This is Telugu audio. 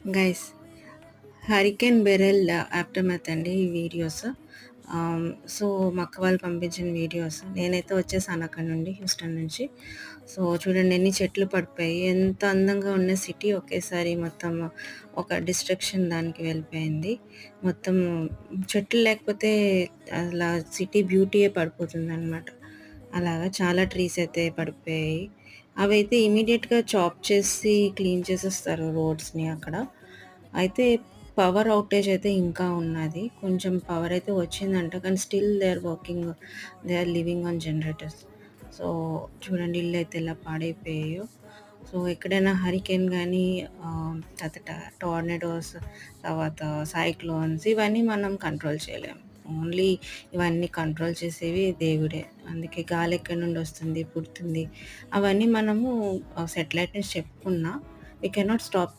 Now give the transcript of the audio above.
గైస్ హరికేన్ బెరెల్ ఆఫ్టర్‌మ్యాథ్ అండి ఈ వీడియోస్. సో, మా అక్క వాళ్ళు పంపించిన వీడియోస్. నేనైతే వచ్చేసాను అక్కడి నుండి హ్యూస్టన్ నుంచి. సో, చూడండి ఎన్ని చెట్లు పడిపోయాయి. ఎంత అందంగా ఉన్న సిటీ ఒకేసారి మొత్తం ఒక డిస్ట్రక్షన్ దానికి వెళ్ళిపోయింది. మొత్తం చెట్లు లేకపోతే అలా సిటీ బ్యూటీయే పడిపోతుందనమాట. అలాగా చాలా ట్రీస్ అయితే పడిపోయాయి. అవైతే ఇమ్మీడియేట్‌గా చాప్ చేసి క్లీన్ చేసేస్తారు రోడ్స్‌ని అక్కడ. అయితే పవర్ ఔటేజ్ అయితే ఇంకా ఉన్నది. కొంచెం పవర్ అయితే వచ్చిందంట. కానీ still they are working. They are living on generators. So, చూడండి ఇళ్ళైతే ఎలా పాడైపోయాయో. సో, ఎక్కడైనా హరికేన్ గానీ తర్వాత టోర్నడోస్, తర్వాత సైక్లోన్స్ ఇవన్నీ మనం కంట్రోల్ చేయలేం. ఓన్లీ ఇవన్నీ కంట్రోల్ చేసేవి దేవుడే. అందుకే గాలి ఎక్కడి నుండి వస్తుంది, పుడుతుంది అవన్నీ మనము శాటిలైట్ నుంచి చెప్పుకున్నా వి కెనాట్ స్టాప్